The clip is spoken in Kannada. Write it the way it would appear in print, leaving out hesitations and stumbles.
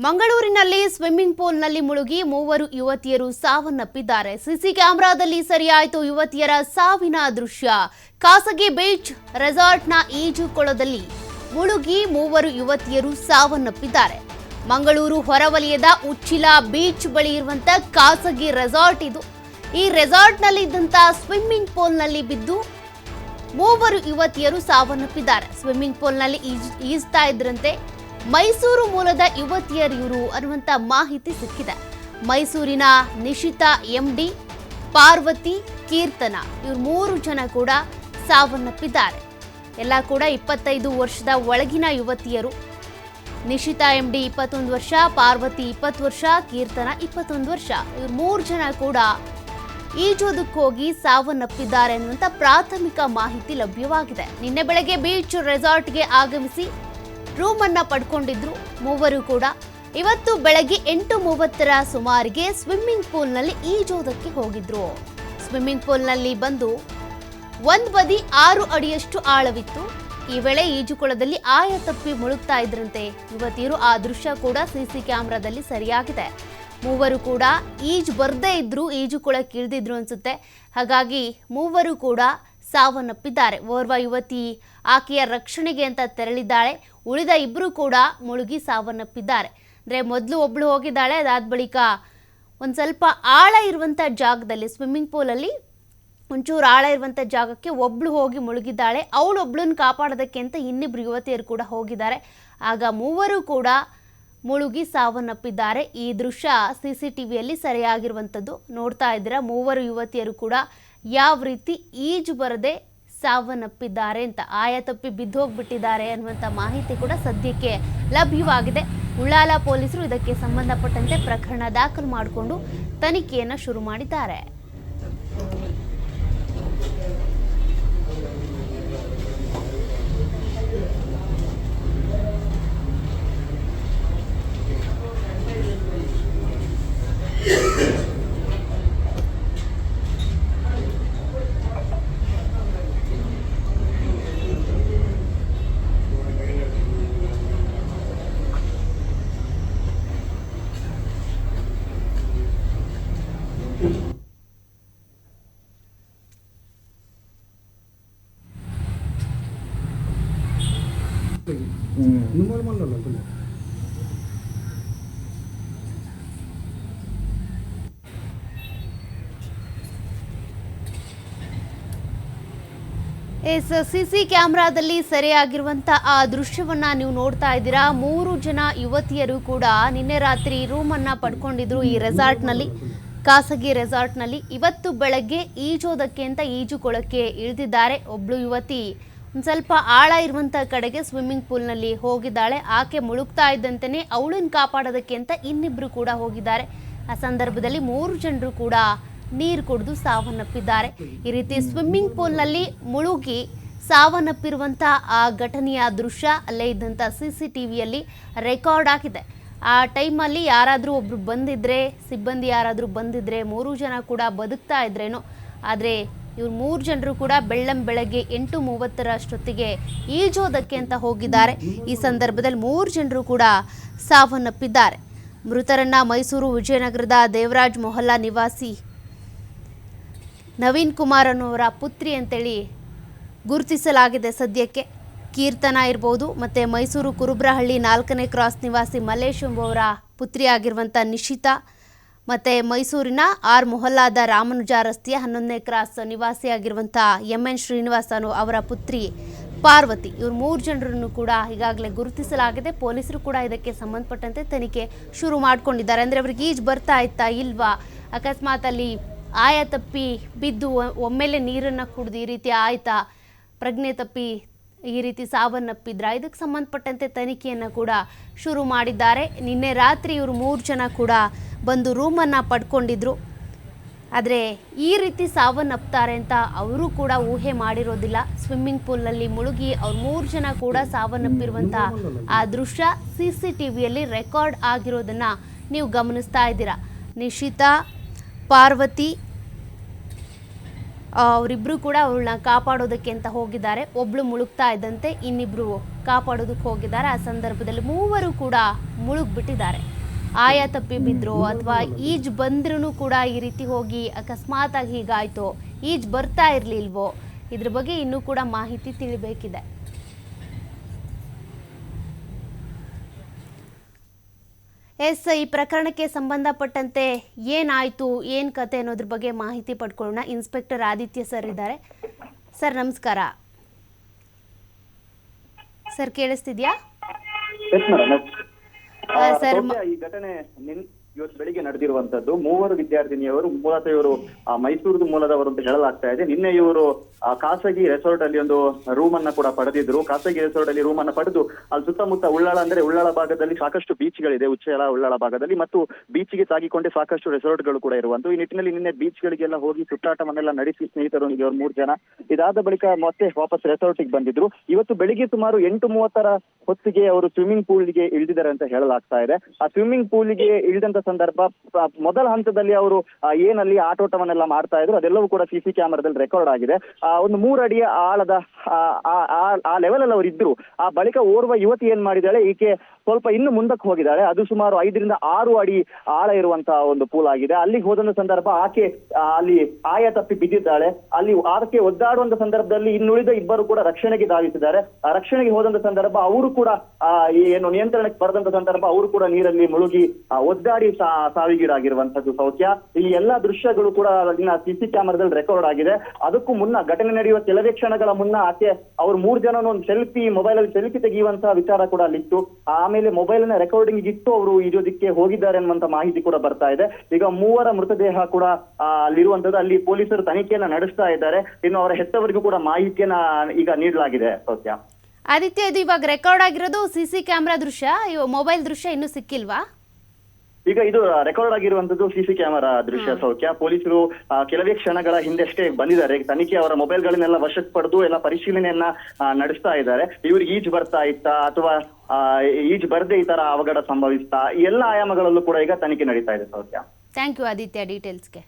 ಮಂಗಳೂರಿನಲ್ಲಿ ಸ್ವಿಮ್ಮಿಂಗ್ ಪೂಲ್ನಲ್ಲಿ ಮುಳುಗಿ ಮೂವರು ಯುವತಿಯರು ಸಾವನ್ನಪ್ಪಿದ್ದಾರೆ. ಸಿಸಿ ಕ್ಯಾಮೆರಾದಲ್ಲಿ ಸೆರೆಯಾಯಿತು ಯುವತಿಯರ ಸಾವಿನ ದೃಶ್ಯ. ಖಾಸಗಿ ಬೀಚ್ ರೆಸಾರ್ಟ್ನ ಈಜುಕೊಳದಲ್ಲಿ ಮುಳುಗಿ ಮೂವರು ಯುವತಿಯರು ಸಾವನ್ನಪ್ಪಿದ್ದಾರೆ. ಮಂಗಳೂರು ಹೊರವಲಯದ ಉಚ್ಚಿಲ ಬೀಚ್ ಬಳಿ ಇರುವಂತ ಖಾಸಗಿ ರೆಸಾರ್ಟ್ ಇದು. ಈ ರೆಸಾರ್ಟ್ನಲ್ಲಿ ಇದ್ದಂತ ಸ್ವಿಮ್ಮಿಂಗ್ ಪೂಲ್ನಲ್ಲಿ ಬಿದ್ದು ಮೂವರು ಯುವತಿಯರು ಸಾವನ್ನಪ್ಪಿದ್ದಾರೆ. ಸ್ವಿಮ್ಮಿಂಗ್ ಪೂಲ್ನಲ್ಲಿ ಈಜ್ತಾ ಇದ್ರಂತೆ ಮೈಸೂರು ಮೂಲದ ಯುವತಿಯರು ಅನ್ನುವಂಥ ಮಾಹಿತಿ ಸಿಕ್ಕಿದೆ. ಮೈಸೂರಿನ ನಿಶಿತಾ ಎಂಡಿ, ಪಾರ್ವತಿ, ಕೀರ್ತನ ಇವರು 3 ಜನ ಕೂಡ ಸಾವನ್ನಪ್ಪಿದ್ದಾರೆ. ಎಲ್ಲ ಕೂಡ 25 ವರ್ಷದ ಒಳಗಿನ ಯುವತಿಯರು. ನಿಶಿತಾ ಎಂಡಿ 21 ವರ್ಷ, ಪಾರ್ವತಿ 20 ವರ್ಷ, ಕೀರ್ತನ 21 ವರ್ಷ. ಇವರು 3 ಜನ ಕೂಡ ಈಜೋದಕ್ಕೆ ಹೋಗಿ ಸಾವನ್ನಪ್ಪಿದ್ದಾರೆ ಅನ್ನುವಂಥ ಪ್ರಾಥಮಿಕ ಮಾಹಿತಿ ಲಭ್ಯವಾಗಿದೆ. ನಿನ್ನೆ ಬೆಳಗ್ಗೆ ಬೀಚ್ ರೆಸಾರ್ಟ್ಗೆ ಆಗಮಿಸಿ ರೂಮ್ ಅನ್ನ ಪಡ್ಕೊಂಡಿದ್ರು ಮೂವರು ಕೂಡ. ಇವತ್ತು ಬೆಳಗ್ಗೆ 8:30 ಸುಮಾರಿಗೆ ಸ್ವಿಮ್ಮಿಂಗ್ ಪೂಲ್ನಲ್ಲಿ ಈಜೋದಕ್ಕೆ ಹೋಗಿದ್ರು. ಸ್ವಿಮ್ಮಿಂಗ್ ಪೂಲ್ನಲ್ಲಿ ಬಂದು ಒಂದ್ ಬದಿ 6 ಅಡಿಯಷ್ಟು ಆಳವಿತ್ತು. ಈ ವೇಳೆ ಈಜುಕೊಳದಲ್ಲಿ ಆಯ ತಪ್ಪಿ ಮುಳುಗ್ತಾ ಇದ್ರಂತೆ ಯುವತಿಯರು. ಆ ದೃಶ್ಯ ಕೂಡ ಸಿಸಿ ಕ್ಯಾಮೆರಾದಲ್ಲಿ ಸರಿಯಾಗಿದೆ. ಮೂವರು ಕೂಡ ಈಜು ಬರ್ದೇ ಇದ್ರು, ಈಜುಕೊಳಕ್ಕೆ ಇಳಿದಿದ್ರು ಅನ್ಸುತ್ತೆ. ಹಾಗಾಗಿ ಮೂವರು ಕೂಡ ಸಾವನ್ನಪ್ಪಿದ್ದಾರೆ. ಓರ್ವ ಯುವತಿ ಆಕೆಯ ರಕ್ಷಣೆಗೆ ಅಂತ ತೆರಳಿದ್ದಾಳೆ. ಉಳಿದ 2 ಕೂಡ ಮುಳುಗಿ ಸಾವನ್ನಪ್ಪಿದ್ದಾರೆ. ಅಂದರೆ ಮೊದಲು ಒಬ್ಳು ಹೋಗಿದ್ದಾಳೆ, ಅದಾದ ಬಳಿಕ ಒಂದು ಸ್ವಲ್ಪ ಆಳ ಇರುವಂಥ ಜಾಗದಲ್ಲಿ, ಸ್ವಿಮ್ಮಿಂಗ್ ಪೂಲಲ್ಲಿ ಒಂಚೂರು ಆಳ ಇರುವಂಥ ಜಾಗಕ್ಕೆ ಒಬ್ಳು ಹೋಗಿ ಮುಳುಗಿದ್ದಾಳೆ. ಅವಳೊಬ್ಳನ್ನ ಕಾಪಾಡೋದಕ್ಕೆ ಅಂತ ಇನ್ನಿಬ್ರು ಯುವತಿಯರು ಕೂಡ ಹೋಗಿದ್ದಾರೆ. ಆಗ ಮೂವರು ಕೂಡ ಮುಳುಗಿ ಸಾವನ್ನಪ್ಪಿದ್ದಾರೆ. ಈ ದೃಶ್ಯ CCTVಯಲ್ಲಿ ಸರಿಯಾಗಿರುವಂಥದ್ದು ನೋಡ್ತಾ ಇದ್ದೀರಾ. ಮೂವರು ಯುವತಿಯರು ಕೂಡ ಯಾವ ರೀತಿ ಈಜು ಬರದೆ ಸಾವನ್ನಪ್ಪಿದ್ದಾರೆ ಅಂತ, ಆಯ ತಪ್ಪಿ ಬಿದ್ದೋಗ್ಬಿಟ್ಟಿದ್ದಾರೆ ಅನ್ನುವಂಥ ಮಾಹಿತಿ ಕೂಡ ಸದ್ಯಕ್ಕೆ ಲಭ್ಯವಾಗಿದೆ. ಉಳ್ಳಾಲ ಪೊಲೀಸರು ಇದಕ್ಕೆ ಸಂಬಂಧಪಟ್ಟಂತೆ ಪ್ರಕರಣ ದಾಖಲು ಮಾಡಿಕೊಂಡು ತನಿಖೆಯನ್ನು ಶುರು ಮಾಡಿದ್ದಾರೆ. ಸಿಸಿ ಕ್ಯಾಮೆರಾದಲ್ಲಿ ಸೆರೆಯಾಗಿರುವಂತ ಆ ದೃಶ್ಯವನ್ನ ನೀವು ನೋಡ್ತಾ ಇದ್ದೀರಾ. 3 ಜನ ಯುವತಿಯರು ಕೂಡ ನಿನ್ನೆ ರಾತ್ರಿ ರೂಮ್ ಅನ್ನ ಪಡ್ಕೊಂಡಿದ್ರು ಈ ರೆಸಾರ್ಟ್ನಲ್ಲಿ, ಖಾಸಗಿ ರೆಸಾರ್ಟ್ನಲ್ಲಿ. ಇವತ್ತು ಬೆಳಗ್ಗೆ ಈಜೋದಕ್ಕೆ ಅಂತ ಈಜುಕೊಳಕ್ಕೆ ಇಳಿದಿದ್ದಾರೆ. ಒಬ್ಳು ಯುವತಿ ಒಂದು ಸ್ವಲ್ಪ ಆಳ ಇರುವಂಥ ಕಡೆಗೆ ಸ್ವಿಮ್ಮಿಂಗ್ ಪೂಲ್ನಲ್ಲಿ ಹೋಗಿದ್ದಾಳೆ. ಆಕೆ ಮುಳುಗ್ತಾ ಇದ್ದಂತೆಯೇ ಅವಳನ್ನು ಕಾಪಾಡೋದಕ್ಕೆ ಅಂತ ಇನ್ನಿಬ್ರು ಕೂಡ ಹೋಗಿದ್ದಾರೆ. ಆ ಸಂದರ್ಭದಲ್ಲಿ 3 ಜನರು ಕೂಡ ನೀರು ಕುಡಿದು ಸಾವನ್ನಪ್ಪಿದ್ದಾರೆ. ಈ ರೀತಿ ಸ್ವಿಮ್ಮಿಂಗ್ ಪೂಲ್ನಲ್ಲಿ ಮುಳುಗಿ ಸಾವನ್ನಪ್ಪಿರುವಂಥ ಆ ಘಟನೆಯ ದೃಶ್ಯ ಅಲ್ಲೇ ಇದ್ದಂಥ CCTVಯಲ್ಲಿ ರೆಕಾರ್ಡ್ ಆಗಿದೆ. ಆ ಟೈಮಲ್ಲಿ ಯಾರಾದರೂ ಒಬ್ರು ಬಂದಿದ್ರೆ, ಸಿಬ್ಬಂದಿ ಯಾರಾದರೂ ಬಂದಿದ್ರೆ 3 ಜನ ಕೂಡ ಬದುಕ್ತಾ ಇದ್ರೇನೋ. ಆದರೆ ಇವ್ರು 3 ಜನರು ಕೂಡ ಬೆಳಗ್ಗೆ 8:30 ಅಷ್ಟೊತ್ತಿಗೆ ಈಜೋದಕ್ಕೆ ಅಂತ ಹೋಗಿದ್ದಾರೆ. ಈ ಸಂದರ್ಭದಲ್ಲಿ 3 ಜನರು ಕೂಡ ಸಾವನ್ನಪ್ಪಿದ್ದಾರೆ. ಮೃತರನ್ನ ಮೈಸೂರು ವಿಜಯನಗರದ ದೇವರಾಜ್ ಮೊಹಲ್ಲಾ ನಿವಾಸಿ ನವೀನ್ ಕುಮಾರ್ ಅನ್ನೋರ ಪುತ್ರಿ ಅಂತೇಳಿ ಗುರುತಿಸಲಾಗಿದೆ ಸದ್ಯಕ್ಕೆ. ಕೀರ್ತನ ಇರ್ಬೋದು, ಮತ್ತು ಮೈಸೂರು ಕುರುಬ್ರಹಳ್ಳಿ 4ನೇ ಕ್ರಾಸ್ ನಿವಾಸಿ ಮಲ್ಲೇಶ್ ಎಂಬುವರ ಪುತ್ರಿ ಆಗಿರುವಂಥ ನಿಶಿತಾ, ಮತ್ತು ಮೈಸೂರಿನ ಆರ್ ಮೊಹಲ್ಲಾದ ರಾಮನುಜ ರಸ್ತೆಯ 11ನೇ ಕ್ರಾಸ್ ನಿವಾಸಿಯಾಗಿರುವಂಥ MN ಶ್ರೀನಿವಾಸ್ ಅವರ ಪುತ್ರಿ ಪಾರ್ವತಿ. ಇವರು 3 ಜನರನ್ನು ಕೂಡ ಈಗಾಗಲೇ ಗುರುತಿಸಲಾಗಿದೆ. ಪೊಲೀಸರು ಕೂಡ ಇದಕ್ಕೆ ಸಂಬಂಧಪಟ್ಟಂತೆ ತನಿಖೆ ಶುರು ಮಾಡಿಕೊಂಡಿದ್ದಾರೆ. ಅಂದರೆ ಅವ್ರಿಗೆ ಈಜು ಬರ್ತಾ ಇತ್ತಾ ಇಲ್ವಾ, ಅಕಸ್ಮಾತ್ ಅಲ್ಲಿ ಆಯ ತಪ್ಪಿ ಬಿದ್ದು ಒಮ್ಮೆಲೆ ನೀರನ್ನು ಕುಡಿದು ಈ ರೀತಿ ಆಯ್ತಾ, ಪ್ರಜ್ಞೆ ತಪ್ಪಿ ಈ ರೀತಿ ಸಾವನ್ನಪ್ಪಿದ್ರ, ಇದಕ್ಕೆ ಸಂಬಂಧಪಟ್ಟಂತೆ ತನಿಖೆಯನ್ನು ಕೂಡ ಶುರು ಮಾಡಿದ್ದಾರೆ. ನಿನ್ನೆ ರಾತ್ರಿ ಇವರು 3 ಜನ ಕೂಡ ಬಂದು ರೂಮನ್ನು ಪಡ್ಕೊಂಡಿದ್ರು. ಆದರೆ ಈ ರೀತಿ ಸಾವನ್ನಪ್ತಾರೆ ಅಂತ ಅವರು ಕೂಡ ಊಹೆ ಮಾಡಿರೋದಿಲ್ಲ. ಸ್ವಿಮ್ಮಿಂಗ್ ಪೂಲ್ನಲ್ಲಿ ಮುಳುಗಿ ಅವ್ರು 3 ಜನ ಕೂಡ ಸಾವನ್ನಪ್ಪಿರುವಂಥ ಆ ದೃಶ್ಯ CCTVಯಲ್ಲಿ ರೆಕಾರ್ಡ್ ಆಗಿರೋದನ್ನು ನೀವು ಗಮನಿಸ್ತಾ ಇದ್ದೀರಾ. ನಿಶಿತಾ, ಪಾರ್ವತಿ ಅವರಿಬ್ಬರು ಕೂಡ ಅವಳನ್ನ ಕಾಪಾಡೋದಕ್ಕೆ ಅಂತ ಹೋಗಿದ್ದಾರೆ. ಒಬ್ಳು ಮುಳುಗ್ತಾ ಇದ್ದಂತೆ ಇನ್ನಿಬ್ರು ಕಾಪಾಡೋದಕ್ಕೆ ಹೋಗಿದ್ದಾರೆ. ಆ ಸಂದರ್ಭದಲ್ಲಿ 3 ಕೂಡ ಮುಳುಗ್ಬಿಟ್ಟಿದ್ದಾರೆ. ಆಯ ತಪ್ಪಿ ಬಿದ್ರೋ ಅಥವಾ ಈಜ್ ಬಂದ್ರೂ ಕೂಡ ಈ ರೀತಿ ಹೋಗಿ ಅಕಸ್ಮಾತ್ ಆಗಿ ಹೀಗಾಯ್ತೋ, ಈಜ್ ಬರ್ತಾ ಇರ್ಲಿಲ್ವೋ, ಇದ್ರ ಬಗ್ಗೆ ಇನ್ನೂ ಕೂಡ ಮಾಹಿತಿ ತಿಳಿಬೇಕಿದೆ. ಎಸ್, ಈ ಪ್ರಕರಣಕ್ಕೆ ಸಂಬಂಧಪಟ್ಟಂತೆ ಏನಾಯ್ತು, ಏನ್ ಕತೆ ಅನ್ನೋದ್ರ ಬಗ್ಗೆ ಮಾಹಿತಿ ಪಡ್ಕೊಳ್ಳೋಣ. ಇನ್ಸ್ಪೆಕ್ಟರ್ ಆದಿತ್ಯ ಸರ್ ಇದ್ದಾರೆ. ಸರ್ ನಮಸ್ಕಾರ. ಸರ್ ಕೇಳಿಸ್ತಿದ್ಯಾ? ಸರ್, ಈ ಘಟನೆ ಇವತ್ತು ಬೆಳಿಗ್ಗೆ ನಡೆದಿರುವಂತದ್ದು. ಮೂವರು ವಿದ್ಯಾರ್ಥಿನಿಯವರು ಮೂಲತಃ ಇವರು ಮೈಸೂರು ಮೂಲದವರು ಅಂತ ಹೇಳಲಾಗ್ತಾ ಇದೆ. ನಿನ್ನೆ ಇವರು ಖಾಸಗಿ ರೆಸಾರ್ಟ್ ಅಲ್ಲಿ ಒಂದು ರೂಮ್ ಅನ್ನ ಕೂಡ ಪಡೆದಿದ್ರು. ಖಾಸಗಿ ರೆಸಾರ್ಟ್ ಅಲ್ಲಿ ರೂಮ್ ಅನ್ನ ಪಡೆದು ಅಲ್ಲಿ ಸುತ್ತಮುತ್ತ ಉಳ್ಳಾಳ ಭಾಗದಲ್ಲಿ ಸಾಕಷ್ಟು ಬೀಚ್ಗಳಿದೆ, ಉಚ್ಚಲ ಉಳ್ಳಾಳ ಭಾಗದಲ್ಲಿ, ಮತ್ತು ಬೀಚ್ಗೆ ತಾಗಿಕೊಂಡೆ ಸಾಕಷ್ಟು ರೆಸಾರ್ಟ್ಗಳು ಕೂಡ ಇರುವಂತ. ಈ ನಿಟ್ಟಿನಲ್ಲಿ ನಿನ್ನೆ ಬೀಚ್ಗಳಿಗೆಲ್ಲ ಹೋಗಿ ಸುತ್ತಾಟವನ್ನೆಲ್ಲ ನಡೆಸಿ ಸ್ನೇಹಿತರೊಂದಿಗೆ ಅವರು 3 ಜನ ಇದಾದ ಬಳಿಕ ಮತ್ತೆ ವಾಪಸ್ ರೆಸಾರ್ಟ್ಗೆ ಬಂದಿದ್ರು. ಇವತ್ತು ಬೆಳಿಗ್ಗೆ ಸುಮಾರು 8:30 ಹೊತ್ತಿಗೆ ಅವರು ಸ್ವಿಮ್ಮಿಂಗ್ ಪೂಲ್ಗೆ ಇಳಿದಿದ್ದಾರೆ ಅಂತ ಹೇಳಲಾಗ್ತಾ ಇದೆ. ಆ ಸ್ವಿಮ್ಮಿಂಗ್ ಪೂಲ್ಗೆ ಇಳಿದಂತ ಸಂದರ್ಭ ಮೊದಲ ಹಂತದಲ್ಲಿ ಅವರು ಏನಲ್ಲಿ ಆಟೋಟವನ್ನೆಲ್ಲ ಮಾಡ್ತಾ ಇದ್ರು, ಅದೆಲ್ಲವೂ ಕೂಡ ಸಿಸಿ ಕ್ಯಾಮೆರಾದಲ್ಲಿ ರೆಕಾರ್ಡ್ ಆಗಿದೆ. ಒಂದು 3 ಅಡಿಯ ಆಳದ ಆ ಲೆವೆಲ್ ಅಲ್ಲಿ ಅವರು ಇದ್ರು. ಆ ಬಳಿಕ ಓರ್ವ ಯುವತಿ ಏನ್ ಮಾಡಿದಾಳೆ, ಈಕೆ ಸ್ವಲ್ಪ ಇನ್ನು ಮುಂದಕ್ಕೆ ಹೋಗಿದ್ದಾಳೆ. ಅದು ಸುಮಾರು 5 ರಿಂದ 6 ಅಡಿ ಆಳ ಇರುವಂತಹ ಒಂದು ಪೂಲ್ ಆಗಿದೆ. ಅಲ್ಲಿಗೆ ಹೋದಂತ ಸಂದರ್ಭ ಆಕೆ ಅಲ್ಲಿ ಆಯ ತಪ್ಪಿ ಬಿದ್ದಿದ್ದಾಳೆ. ಅಲ್ಲಿ ಆಕೆ ಒದ್ದಾಡುವಂತ ಸಂದರ್ಭದಲ್ಲಿ ಇನ್ನುಳಿದ ಇಬ್ಬರು ಕೂಡ ರಕ್ಷಣೆಗೆ ಧಾವಿಸಿದ್ದಾರೆ. ಆ ರಕ್ಷಣೆಗೆ ಹೋದಂತ ಸಂದರ್ಭ ಅವರು ಕೂಡ ಏನು ನಿಯಂತ್ರಣಕ್ಕೆ ಬರದಂತ ಸಂದರ್ಭ ಅವರು ಕೂಡ ನೀರಲ್ಲಿ ಮುಳುಗಿ ಒದ್ದಾಡಿ ಸಾವಿಗೀಡಾಗಿರುವಂತದ್ದು ಸೌಖ್ಯ. ಈ ಎಲ್ಲಾ ದೃಶ್ಯಗಳು ಕೂಡ ಸಿಸಿ ಕ್ಯಾಮೆರಾದಲ್ಲಿ ರೆಕಾರ್ಡ್ ಆಗಿದೆ. ಅದಕ್ಕೂ ಮುನ್ನ, ಘಟನೆ ನಡೆಯುವ ಕೆಲವೇ ಕ್ಷಣಗಳ ಮುನ್ನ ಆಕೆ ಅವ್ರು 3 ಜನ ಒಂದು ಮೊಬೈಲ್ ಅಲ್ಲಿ ಸೆಲ್ಫಿ ತೆಗೆಯುವಂತಹ ವಿಚಾರ ಕೂಡ ಅಲ್ಲಿತ್ತು. ಆಮೇಲೆ ಮೊಬೈಲ್ ನ ರೆಕಾರ್ಡಿಂಗ್ ಇಟ್ಟು ಅವರು ಈಜೋದಿಕ್ಕೆ ಹೋಗಿದ್ದಾರೆ ಅನ್ನುವಂತ ಮಾಹಿತಿ ಕೂಡ ಬರ್ತಾ ಇದೆ. ಈಗ 3 ಮೃತದೇಹ ಕೂಡ ಅಲ್ಲಿರುವಂತದ್ದು. ಅಲ್ಲಿ ಪೊಲೀಸರು ತನಿಖೆಯನ್ನ ನಡೆಸ್ತಾ ಇದ್ದಾರೆ. ಇನ್ನು ಅವರ ಹೆತ್ತವರಿಗೂ ಕೂಡ ಮಾಹಿತಿಯನ್ನ ಈಗ ನೀಡಲಾಗಿದೆ. ಸೌಖ್ಯ. ಆದಿತ್ಯ, ಇದು ಇವಾಗ ರೆಕಾರ್ಡ್ ಆಗಿರೋದು ಸಿಸಿ ಕ್ಯಾಮೆರಾ ದೃಶ್ಯ, ಮೊಬೈಲ್ ದೃಶ್ಯ ಇನ್ನೂ ಸಿಕ್ಕಿಲ್ವಾ? ಈಗ ಇದು ರೆಕಾರ್ಡ್ ಆಗಿರುವಂತದ್ದು ಸಿಸಿ ಕ್ಯಾಮೆರಾ ದೃಶ್ಯ ಸೌಖ್ಯ. ಪೊಲೀಸರು ಕೆಲವೇ ಕ್ಷಣಗಳ ಹಿಂದಷ್ಟೇ ಬಂದಿದ್ದಾರೆ. ತನಿಖೆ ಅವರ ಮೊಬೈಲ್ಗಳನ್ನೆಲ್ಲ ವಶಕ್ಕೆ ಪಡೆದು ಎಲ್ಲ ಪರಿಶೀಲನೆಯನ್ನ ನಡೆಸ್ತಾ ಇದ್ದಾರೆ. ಇವ್ರಿಗೆ ಈಜು ಬರ್ತಾ ಇತ್ತಾ ಅಥವಾ ಈಜು ಬರ್ದೇ ಈ ತರ ಅವಘಡ ಸಂಭವಿಸ್ತಾ, ಎಲ್ಲ ಆಯಾಮಗಳಲ್ಲೂ ಕೂಡ ಈಗ ತನಿಖೆ ನಡೀತಾ ಇದೆ ಸೌಖ್ಯ. Thank you Aditya ಡೀಟೇಲ್ಸ್ಗೆ.